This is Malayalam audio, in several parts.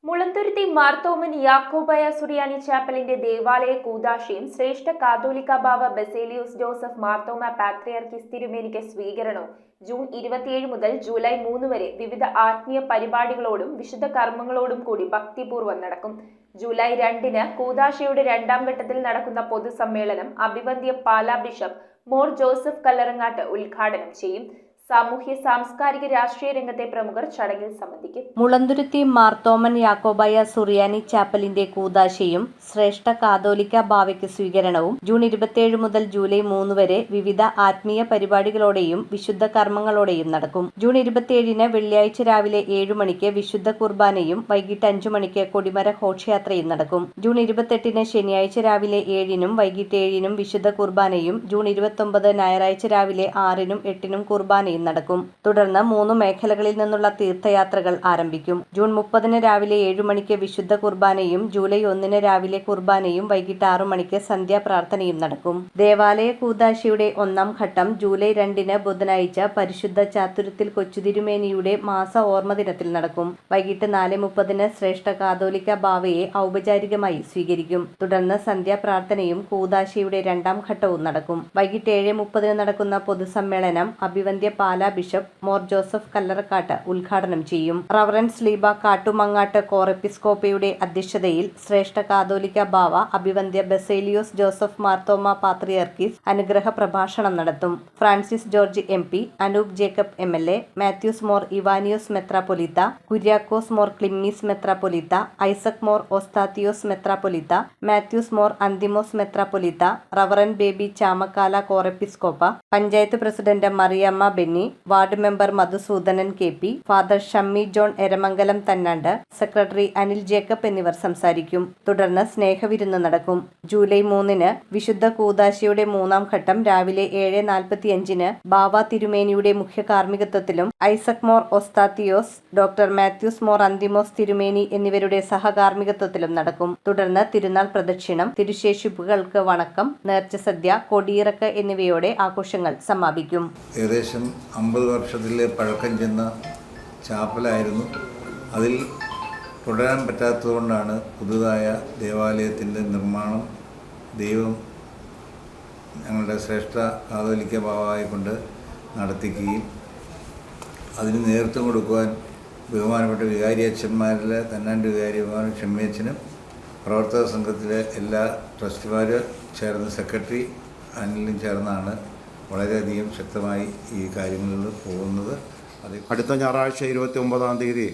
മുളന്തുരുത്തി മാർത്തോമൻ യാക്കോബായ സുറിയാനി ചാപ്പലിന്റെ ദേവാലയ കൂദാശയും ശ്രേഷ്ഠ കാതോലിക്ക ബാവ ബസേലിയോസ് ജോസഫ് മാർത്തോമ പാത്രിയാർക്കീസ് തിരുമേനിക്ക് സ്വീകരണവും ജൂൺ 27 മുതൽ ജൂലൈ 3 വരെ വിവിധ ആത്മീയ പരിപാടികളോടും വിശുദ്ധ കർമ്മങ്ങളോടും കൂടി ഭക്തിപൂർവ്വം നടക്കും. ജൂലൈ 2-ന് കൂദാശയുടെ രണ്ടാം ഘട്ടത്തിൽ നടക്കുന്ന പൊതുസമ്മേളനം അഭിവന്ദ്യ പാലാ ബിഷപ്പ് മോർ ജോസഫ് കല്ലറങ്ങാട്ട് ഉദ്ഘാടനം ചെയ്യും. സാമൂഹ്യ സാംസ്കാരിക രാഷ്ട്രീയ രംഗത്തെ പ്രമുഖർ ചടങ്ങിൽ സംബന്ധിക്കും. മുളന്തുരുത്തി മാർത്തോമൻ യാക്കോബായ സുറിയാനി ചാപ്പലിന്റെ കൂദാശയും ശ്രേഷ്ഠ കാതോലിക്ക ബാവയ്ക്ക് സ്വീകരണവും ജൂൺ 27 മുതൽ ജൂലൈ 3 വരെ വിവിധ ആത്മീയ പരിപാടികളോടെയും വിശുദ്ധ കർമ്മങ്ങളോടെയും നടക്കും. ജൂൺ 27-ന് വെള്ളിയാഴ്ച രാവിലെ 7 മണിക്ക് വിശുദ്ധ കുർബാനയും വൈകിട്ട് 5 മണിക്ക് കൊടിമര ഘോഷയാത്രയും നടക്കും. ജൂൺ 28-ന് ശനിയാഴ്ച രാവിലെ 7-നും വൈകിട്ട് 7-നും വിശുദ്ധ കുർബാനയും ജൂൺ 29 ഞായറാഴ്ച രാവിലെ 6-നും 8-നും കുർബാനയും നടക്കും. തുടർന്ന് 3 മേഖലകളിൽ നിന്നുള്ള തീർത്ഥയാത്രകൾ ആരംഭിക്കും. ജൂൺ 30-ന് രാവിലെ 7 മണിക്ക് വിശുദ്ധ കുർബാനയും ജൂലൈ 1-ന് രാവിലെ കുർബാനയും വൈകിട്ട് 6 മണിക്ക് സന്ധ്യാപ്രാർത്ഥനയും നടക്കും. ദേവാലയ കൂദാശയുടെ 1-ാം ഘട്ടം ജൂലൈ 2-ന് ബുധനാഴ്ച പരിശുദ്ധ ചാത്തുരത്തിൽ കൊച്ചുതിരുമേനിയുടെ മാസ ഓർമ്മ ദിനത്തിൽ നടക്കും. വൈകിട്ട് 4:30-ന് ശ്രേഷ്ഠ കാതോലിക്ക ബാവയെ ഔപചാരികമായി സ്വീകരിക്കും. തുടർന്ന് സന്ധ്യാപ്രാർത്ഥനയും കൂദാശയുടെ 2-ാം ഘട്ടവും നടക്കും. വൈകിട്ട് 7:30-ന് നടക്കുന്ന പൊതുസമ്മേളനം അഭിവന്ദ്യ പാലാ ബിഷപ്പ് മോർ ജോസഫ് കല്ലറക്കാട്ട് ഉദ്ഘാടനം ചെയ്യും. റവറൻഡ് ലീബ കാട്ടുമങ്ങാട്ട് കോറെപ്പിസ്കോപ്പയുടെ അധ്യക്ഷതയിൽ ശ്രേഷ്ഠ കാതോലിക്ക ബാവ അഭിവന്ദ്യ ബസേലിയോസ് ജോസഫ് മാർത്തോമ പാത്രിയാർക്കീസ് അനുഗ്രഹ പ്രഭാഷണം നടത്തും. ഫ്രാൻസിസ് ജോർജ് MP, അനൂപ് ജേക്കബ് MLA, മാത്യൂസ് മോർ ഇവാനിയോസ് മെത്രാപ്പൊലീത്ത, കുര്യാക്കോസ് മോർ ക്ലിമ്മീസ് മെത്രാപ്പൊലീത്ത, ഐസക് മോർ ഓസ്താത്തിയോസ് മെത്രാപ്പൊലീത്ത, മാത്യൂസ് മോർ അന്തിമോസ് മെത്രാപ്പൊലീത്ത, റവറൻഡ് ബേബി ചാമക്കാല കോറെപ്പിസ്കോപ്പ, panchayat president Mariamma Benny, ward member Madhusoodanan KP, father Shammi John Eramangalam തന്നാണ്ട്, സെക്രട്ടറി അനിൽ ജേക്കബ് എന്നിവർ സംസാരിക്കും. തുടർന്ന് സ്നേഹവിരുന്ന് നടക്കും. ജൂലൈ 3-ന് വിശുദ്ധ കൂദാശയുടെ 3-ാം ഘട്ടം രാവിലെ 7:45-ന് ബാവ തിരുമേനിയുടെ മുഖ്യ കാർമ്മികത്വത്തിലും ഐസക് മോർ ഓസ്താത്തിയോസ്, ഡോക്ടർ മാത്യൂസ് മോർ അന്തിമോസ് തിരുമേനി എന്നിവരുടെ സഹകാർമ്മികത്വത്തിലും നടക്കും. തുടർന്ന് തിരുനാൾ പ്രദക്ഷിണം, തിരുശേഷിപ്പുകൾക്ക് വണക്കം, നേർച്ചസദ്യ, കൊടിയിറക്ക് എന്നിവയോടെ ആഘോഷങ്ങൾ സമാപിക്കും. ഏകദേശം 50 വർഷത്തിലെ പഴക്കം ചെന്ന ചാപ്പലായിരുന്നു. അതിൽ തുടരാൻ പറ്റാത്തതുകൊണ്ടാണ് പുതുതായ ദേവാലയത്തിൻ്റെ നിർമ്മാണം ദൈവം ഞങ്ങളുടെ ശ്രേഷ്ഠ കാതോലിക്ക ബാവയെ കൊണ്ട് നടത്തിക്കുകയും അതിന് നേതൃത്വം കൊടുക്കുവാൻ ബഹുമാനപ്പെട്ട വികാരി അച്ഛന്മാരിലെ തന്നാണ്ട് വികാരി ബഹുമാന ഷമ്മിയച്ഛനും പ്രവർത്തക സംഘത്തിലെ എല്ലാ ട്രസ്റ്റിമാർ ചേർന്ന് സെക്രട്ടറി അനിലും ചേർന്നാണ് വളരെയധികം ശക്തമായി ഈ കാര്യങ്ങളിൽ പോകുന്നത്. അടുത്ത ഞായറാഴ്ച 29-ാം തീയതി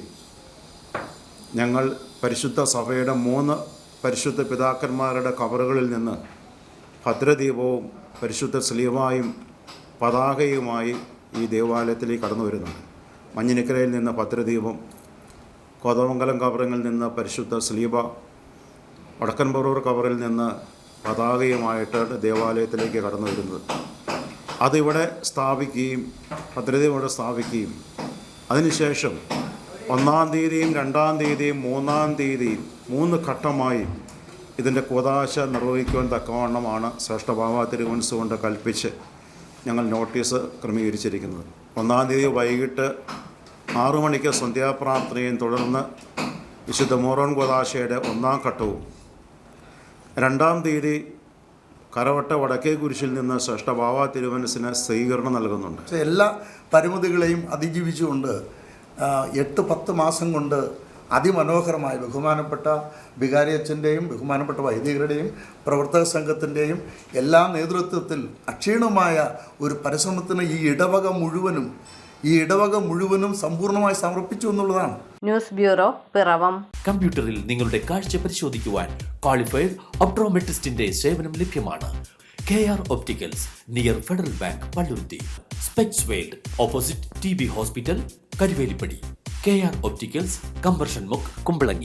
ഞങ്ങൾ പരിശുദ്ധ സഭയുടെ 3 പരിശുദ്ധ പിതാക്കന്മാരുടെ കബറുകളിൽ നിന്ന് ഭദ്രദീപവും പരിശുദ്ധ സ്ലീവായും പതാകയുമായി ഈ ദേവാലയത്തിലേക്ക് കടന്നു വരുന്നുണ്ട്. മഞ്ഞിനിക്കരയിൽ നിന്ന് ഭദ്രദീപം, കോതമംഗലം കബറിൽ നിന്ന് പരിശുദ്ധ സ്ലീബ, വടക്കൻപറൂർ കബറിൽ നിന്ന് പതാകയുമായിട്ട് ദേവാലയത്തിലേക്ക് കടന്നു വരുന്നത്. അതിവിടെ സ്ഥാപിക്കുകയും ഭദ്രദീപം ഇവിടെ സ്ഥാപിക്കുകയും അതിനുശേഷം 1-ാം തീയതിയും 2-ാം തീയതിയും 3-ാം തീയതിയും 3 ഘട്ടമായി ഇതിൻ്റെ കൂദാശ നിർവഹിക്കുവാൻ തക്കവണ്ണമാണ് ശ്രേഷ്ഠ ബാവ തിരുമനസ് കൊണ്ട് കൽപ്പിച്ച് ഞങ്ങൾ നോട്ടീസ് ക്രമീകരിച്ചിരിക്കുന്നത്. 1-ാം തീയതി വൈകിട്ട് 6 മണിക്ക് സന്ധ്യാപ്രാർത്ഥനയും തുടർന്ന് വിശുദ്ധ മോറോൻ കൂദാശയുടെ 1-ാം ഘട്ടവും 2-ാം തീയതി കരവട്ട വടക്കേ കുരിശിൽ നിന്ന് ശ്രേഷ്ഠ ബാവ തിരുമനസിന് സ്വീകരണം നൽകുന്നുണ്ട്. എല്ലാ പരിമിതികളെയും അതിജീവിച്ചുകൊണ്ട് 8-10 മാസം കൊണ്ട് അതിമനോഹരമായ ബഹുമാനപ്പെട്ട വികാരിയച്ഛൻ്റെയും ബഹുമാനപ്പെട്ട വൈദികരുടെയും പ്രവർത്തക സംഘത്തിൻ്റെയും എല്ലാ നേതൃത്വത്തിൽ അക്ഷീണമായ ഒരു പരിശ്രമത്തിന് ഈ ഇടവക മുഴുവനും സമ്പൂർണ്ണമായി സമർപ്പിച്ചു എന്നുള്ളതാണ്. News bureau, Piravom. കമ്പ്യൂട്ടറിൽ നിങ്ങളുടെ കാഴ്ച പരിശോധിക്കുവാൻ ക്വാളിഫൈഡ് ഒപ്ട്രോമെട്രിസ്റ്റിന്റെ സേവനം ലഭ്യമാണ്. KR opticals, near federal bank, Palluruthy. Specs world, opposite TB hospital, Karuvelippady. KR opticals, കമ്പർഷൻ മുക്ക്, കുമ്പളങ്ങി.